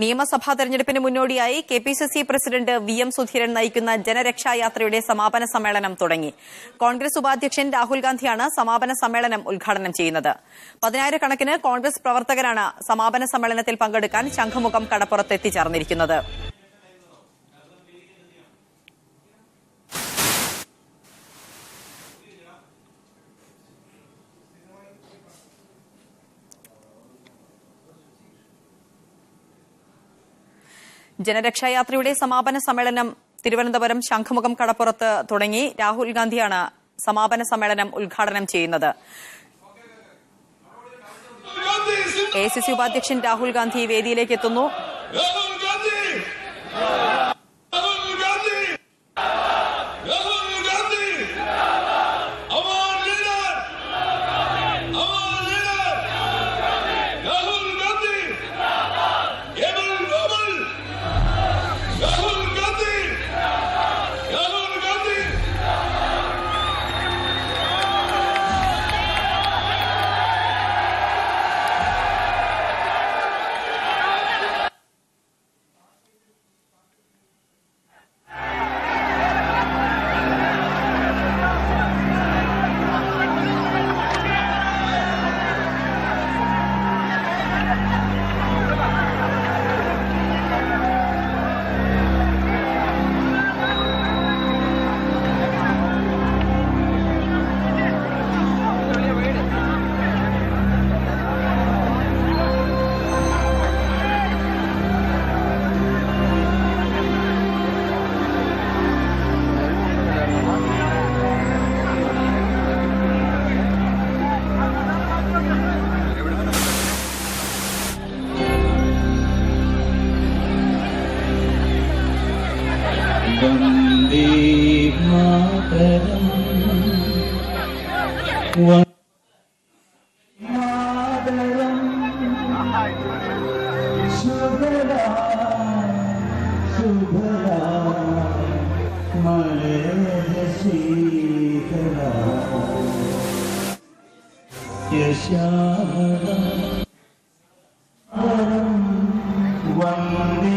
നിയമസഭാ തെരഞ്ഞെടുപ്പിന് മുന്നോടിയായി കെപിസിസി പ്രസിഡന്റ് വി.എം. സുധീരൻ നയിക്കുന്ന ജനരക്ഷായാത്രയുടെ സമാപന സമ്മേളനം തുടങ്ങി. കോൺഗ്രസ് ഉപാധ്യക്ഷൻ രാഹുൽ ഗാന്ധിയാണ് സമാപന സമ്മേളനം ഉദ്ഘാടനം ചെയ്യുന്നത്. 10,000-കണക്കിന് കോൺഗ്രസ് പ്രവർത്തകരാണ് സമാപന സമ്മേളനത്തിൽ പങ്കെടുക്കാൻ ശംഖുമുഖം കടപ്പുറത്ത് എത്തിച്ചേർന്നിരിക്കുന്നത്. ജനരക്ഷായാത്രയുടെ സമാപന സമ്മേളനം തിരുവനന്തപുരം ശംഖുമുഖം കടപ്പുറത്ത് തുടങ്ങി. രാഹുൽ ഗാന്ധിയാണ് സമാപന സമ്മേളനം ഉദ്ഘാടനം ചെയ്യുന്നത്. എ.ഐ.സി.സി ഉപാധ്യക്ഷൻ രാഹുൽ ഗാന്ധി വേദിയിലേക്ക് എത്തുന്നു. വന്ദേ മാതരം മാതരം ശുഭരാ ശുഭരാ മലയശീതരാ യശാമരാ വന്ദേ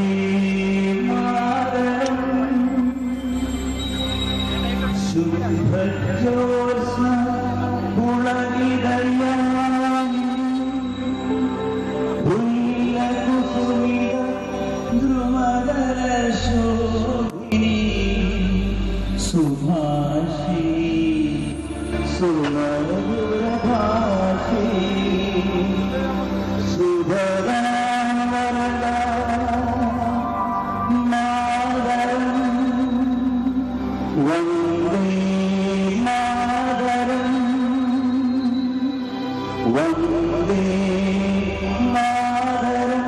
ശുഭജ്യോത്സ്ന ഗുണനിധയാം ഭൂലകുസുമിത ധ്രുവദരശോഭിനി സുഭാഷി സുമധുരഭാഷി ശുഭദാം വരദാ നാദരം വന്ദേ മാതരം വന്ദേ മാതരം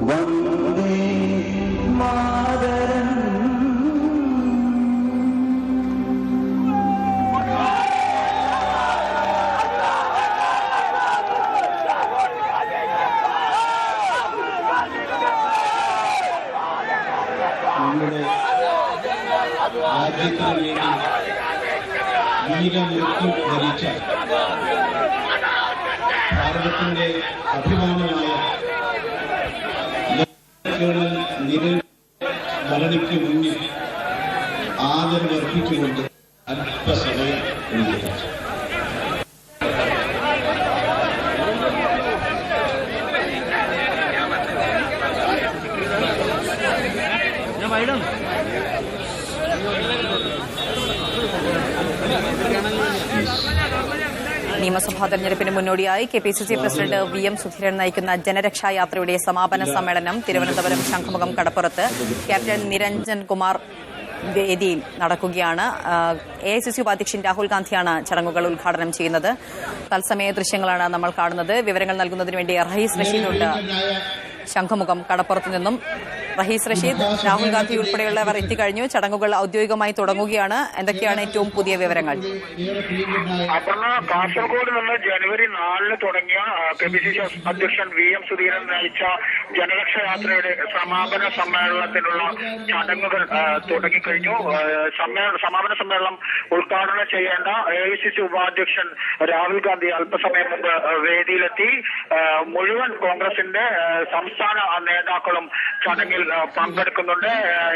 വന്ദേ മാതരം. നമ്മുടെ രാജ്യത്തിന് വേണ്ടി വീരമൃത്യു വരിച്ച ഭാരതത്തിന്റെ അഭിമാനമായ കേണൽ നിരൽ ഭരണിക്ക് മുന്നിൽ ആദരവർപ്പിച്ചുകൊണ്ട് അല്പസമയം വിനിയോഗിച്ചു. നിയമസഭാ തെരഞ്ഞെടുപ്പിന് മുന്നോടിയായി കെപിസിസി പ്രസിഡന്റ് വി.എം. സുധീരൻ നയിക്കുന്ന ജനരക്ഷായാത്രയുടെ സമാപന സമ്മേളനം തിരുവനന്തപുരം ശംഖുമുഖം കടപ്പുറത്ത് ക്യാപ്റ്റൻ നിരഞ്ജൻ കുമാർ വേദിയിൽ നടക്കുകയാണ്. എ.ഐ.സി.സി ഉപാധ്യക്ഷൻ രാഹുൽ ഗാന്ധിയാണ് ചടങ്ങുകൾ ഉദ്ഘാടനം ചെയ്യുന്നത്. തത്സമയ ദൃശ്യങ്ങളാണ് നമ്മൾ കാണുന്നത്. വിവരങ്ങൾ നൽകുന്നതിന് വേണ്ടി റഹീസ് റഷീദുണ്ട് ശംഖുമുഖം കടപ്പുറത്ത് നിന്നും. റഹീസ് റഷീദ്, രാഹുൽ ഗാന്ധി ഉൾപ്പെടെയുള്ളവർ എത്തിക്കഴിഞ്ഞു. ചടങ്ങുകൾ ഔദ്യോഗികമായി തുടങ്ങുകയാണ്. എന്തൊക്കെയാണ് ഏറ്റവും പുതിയ വിവരങ്ങൾ? കാസർഗോഡ് നിന്ന് ജനുവരി 4 തുടങ്ങിയ കെപിസിസി അധ്യക്ഷൻ വി.എം. സുധീരൻ നയിച്ച ജനരക്ഷായാത്രയുടെ സമാപന സമ്മേളനത്തിനുള്ള ചടങ്ങുകൾ തുടങ്ങിക്കഴിഞ്ഞു. സമാപന സമ്മേളനം ഉദ്ഘാടനം ചെയ്യേണ്ട AICC ഉപാധ്യക്ഷൻ രാഹുൽ ഗാന്ധി അല്പസമയം മുമ്പ് വേദിയിലെത്തി. മുഴുവൻ കോൺഗ്രസിന്റെ സംസ്ഥാന നേതാക്കളും ചടങ്ങിൽ പങ്കെടുക്കുന്നുണ്ട്.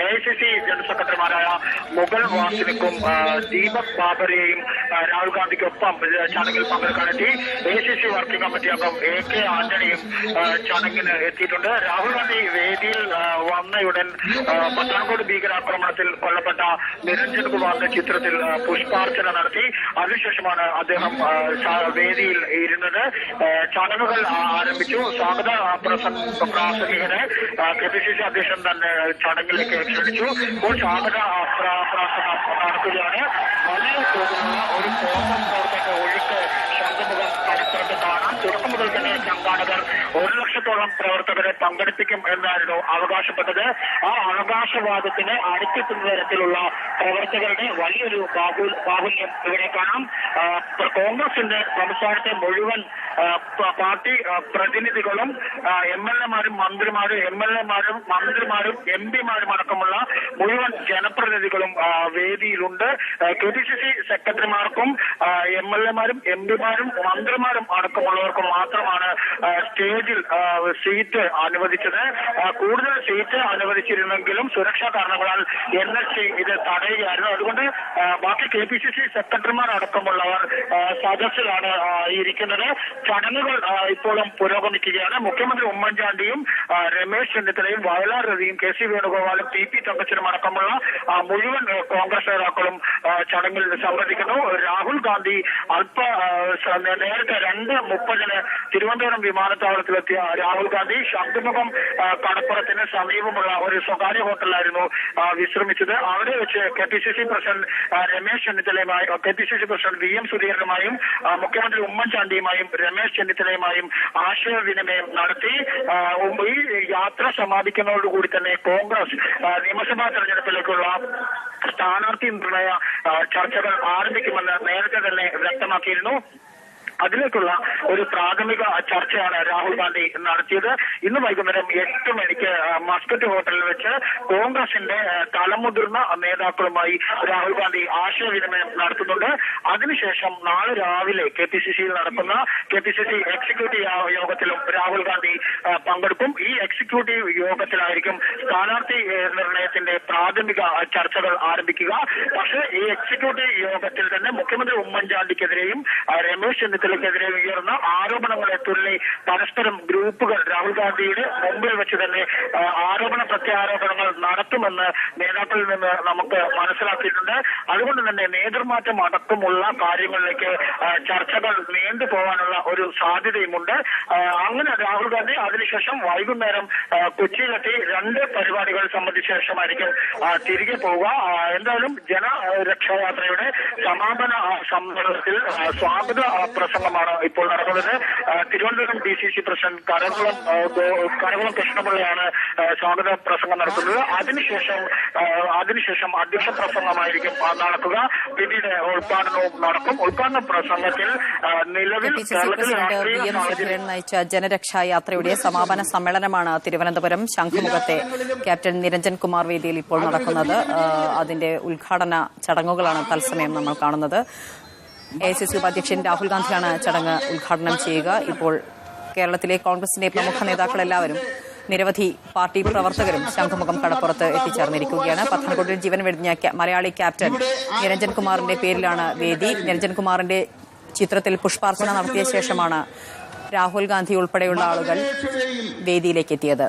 AICC ജനറൽ സെക്രട്ടറിമാരായ മുഗൾ വാസിനിക്കും ദീപക് ബാബറിയെയും രാഹുൽ ഗാന്ധിക്കൊപ്പം ചടങ്ങിൽ പങ്കെടുക്കാനെത്തി. AICC വർക്കിംഗ് കമ്മിറ്റി അംഗം AK ആന്റണിയും ചടങ്ങിന് എത്തിയിട്ടുണ്ട്. രാഹുൽ ഗാന്ധി വേദിയിൽ വന്നയുടൻ പത്താൻകോട് ഭീകരാക്രമണത്തിൽ കൊല്ലപ്പെട്ട നിരഞ്ജൻ കുമാറിന്റെ ചിത്രത്തിൽ പുഷ്പാർച്ചന നടത്തി. അതിനുശേഷമാണ് അദ്ദേഹം വേദിയിൽ ഇരുന്നത്. ചടങ്ങുകൾ ആരംഭിച്ചു. സ്വാഗത പ്രാസംഗികരെ KPCC അധ്യക്ഷൻ തന്നെ ചടങ്ങിലേക്ക് ക്ഷണിച്ചു. ഇപ്പോൾ സ്വാഗത പ്രാസംഗം നടക്കുകയാണ്. വലിയ തോതിലുള്ള ഒരു കോൺഗ്രസ് പ്രവർത്തക ഒഴുക്ക് ശംഖുമുഖം കടപ്പുറത്ത് കാണാം. തുടക്കം മുതൽ തന്നെ സംഘാടകർ 1 ലക്ഷത്തോളം പ്രവർത്തകരെ പങ്കെടുപ്പിക്കും എന്നായിരുന്നു അവകാശപ്പെട്ടത്. ആ അവകാശവാദത്തിന് അടുത്തെത്തുന്ന തരത്തിലുള്ള പ്രവർത്തകരുടെ വലിയൊരു ബാഹുല്യം ഇവിടെ കാണാം. കോൺഗ്രസിന്റെ സംസ്ഥാനത്തെ മുഴുവൻ പാർട്ടി പ്രതിനിധികളും MLAമാരും മന്ത്രിമാരും MP മാരും അടക്കമുള്ള മുഴുവൻ ജനപ്രതിനിധികളും വേദിയിലുണ്ട്. KPCC സെക്രട്ടറിമാർക്കും MLAമാരും MP മാരും മന്ത്രിമാരും അടക്കമുള്ളവർക്കും മാത്രമാണ് സ്റ്റേജിൽ സീറ്റ് അനുവദിച്ചത്. കൂടുതൽ സീറ്റ് അനുവദിച്ചിരുന്നെങ്കിലും സുരക്ഷാ കാരണങ്ങളാൽ NLC ഇത് തടയുകയായിരുന്നു. അതുകൊണ്ട് ബാക്കി KPCC സെക്രട്ടറിമാർ അടക്കമുള്ളവർ സദസ്സിലാണ് ഇരിക്കുന്നത്. ചടങ്ങുകൾ ഇപ്പോഴും പുരോഗമിക്കുകയാണ്. മുഖ്യമന്ത്രി ഉമ്മൻചാണ്ടിയും രമേശ് ചെന്നിത്തലയും വയലാർ രവിയും KC വേണുഗോപാലും TP തങ്കച്ചനും അടക്കമുള്ള മുഴുവൻ കോൺഗ്രസ് നേതാക്കളും ചടങ്ങിൽ സംബന്ധിക്കുന്നു. രാഹുൽ ഗാന്ധി നേരത്തെ 2:30 തിരുവനന്തപുരം വിമാനത്താവളത്തിലെത്തിയ രാഹുൽ ഗാന്ധി ശംഖുമുഖം കടപ്പുറത്തിന് സമീപമുള്ള ഒരു സ്വകാര്യ ഹോട്ടലിലായിരുന്നു വിശ്രമിച്ചത്. അവിടെ വെച്ച് KPCC പ്രസിഡന്റ് രമേശ് ചെന്നിത്തലയുമായി KPCC പ്രസിഡന്റ് VM സുധീരനുമായും മുഖ്യമന്ത്രി ഉമ്മൻചാണ്ടിയുമായും രമേശ് ചെന്നിത്തലയുമായും ആശയവിനിമയം നടത്തി. ഈ യാത്ര സമാപിക്കുന്നതോടുകൂടി തന്നെ കോൺഗ്രസ് നിയമസഭാ തെരഞ്ഞെടുപ്പിലേക്കുള്ള സ്ഥാനാർത്ഥി നിർണയ ചർച്ചകൾ ആരംഭിക്കുമെന്ന് നേരത്തെ തന്നെ വ്യക്തമാക്കിയിരുന്നു. അതിലേക്കുള്ള ഒരു പ്രാഥമിക ചർച്ചയാണ് രാഹുൽ ഗാന്ധി നടത്തിയത്. ഇന്ന് വൈകുന്നേരം 8 മണിക്ക് മസ്കറ്റ് ഹോട്ടലിൽ വെച്ച് കോൺഗ്രസിന്റെ തലമുതിർന്ന നേതാക്കളുമായി രാഹുൽ ഗാന്ധി ആശയവിനിമയം നടത്തുന്നുണ്ട്. അതിനുശേഷം നാളെ രാവിലെ KPCCയിൽ നടക്കുന്ന KPCC എക്സിക്യൂട്ടീവ് യോഗത്തിലും രാഹുൽ ഗാന്ധി പങ്കെടുക്കും. ഈ എക്സിക്യൂട്ടീവ് യോഗത്തിലായിരിക്കും സ്ഥാനാർത്ഥി നിർണയത്തിന്റെ പ്രാഥമിക ചർച്ചകൾ ആരംഭിക്കുക. പക്ഷേ ഈ എക്സിക്യൂട്ടീവ് യോഗത്തിൽ തന്നെ മുഖ്യമന്ത്രി ഉമ്മൻചാണ്ടിക്കെതിരെയും രമേശ് ചെന്നിത്തലയ്ക്കെതിരെ ഉയർന്ന ആരോപണങ്ങളെ തുള്ളി പരസ്പരം ഗ്രൂപ്പുകൾ രാഹുൽ ഗാന്ധിയുടെ മുമ്പിൽ വെച്ച് തന്നെ ആരോപണ പ്രത്യാരോപണങ്ങൾ നടത്തുമെന്ന് നേതാക്കളിൽ നിന്ന് നമുക്ക് മനസ്സിലാക്കിയിട്ടുണ്ട്. അതുകൊണ്ട് തന്നെ നേതൃമാറ്റം അടക്കമുള്ള കാര്യങ്ങളിലേക്ക് ചർച്ചകൾ നീണ്ടുപോകാനുള്ള ഒരു സാധ്യതയുമുണ്ട്. അങ്ങനെ രാഹുൽ ഗാന്ധി അതിനുശേഷം വൈകുന്നേരം കൊച്ചിയിലെത്തി 2 പരിപാടികൾ സംബന്ധിച്ച ശേഷമായിരിക്കും തിരികെ പോവുക. എന്തായാലും ജനരക്ഷായാത്രയുടെ സമാപന സമ്മേളനത്തിൽ സ്വാഗത പ്രസംഗമാണ് ഇപ്പോൾ നടക്കുന്നത്. തിരുവനന്തപുരം DCC പ്രസിഡന്റ് കരകുളം കൃഷ്ണപിള്ളയാണ് സ്വാഗത പ്രസംഗം നടത്തുന്നത്. അതിനുശേഷം അധ്യക്ഷ പ്രസംഗമായിരിക്കും നടക്കുക. പിന്നീട് ഉദ്ഘാടനവും നടക്കും. ഉദ്ഘാടന പ്രസംഗത്തിൽ നിലവിൽ VM സുധീരൻ നയിച്ച ജനരക്ഷായാത്രയുടെ സമാപന സമ്മേളനമാണ് തിരുവനന്തപുരം ശംഖുമുഖത്തെ ക്യാപ്റ്റൻ നിരഞ്ജൻ കുമാർ വേദിയിൽ ഇപ്പോൾ നടക്കുന്നത്. അതിന്റെ ഉദ്ഘാടന ചടങ്ങുകളാണ് തത്സമയം നമ്മൾ കാണുന്നത്. AICC ഉപാധ്യക്ഷൻ രാഹുൽ ഗാന്ധിയാണ് ചടങ്ങ് ഉദ്ഘാടനം ചെയ്യുക. ഇപ്പോൾ കേരളത്തിലെ കോൺഗ്രസിന്റെ പ്രമുഖ നേതാക്കളെല്ലാവരും നിരവധി പാർട്ടി പ്രവർത്തകരും ശംഖുമുഖം കടപ്പുറത്ത് എത്തിച്ചേർന്നിരിക്കുകയാണ്. പത്തനംതിട്ടയിൽ ജീവൻ വെടിഞ്ഞ മലയാളി ക്യാപ്റ്റൻ നിരഞ്ജൻ കുമാറിന്റെ പേരിലാണ് വേദി. നിരഞ്ജൻ കുമാറിന്റെ ചിത്രത്തിൽ പുഷ്പാർച്ചന നടത്തിയ ശേഷമാണ് രാഹുൽ ഗാന്ധി ഉൾപ്പെടെയുള്ള ആളുകൾ വേദിയിലേക്ക് എത്തിയത്.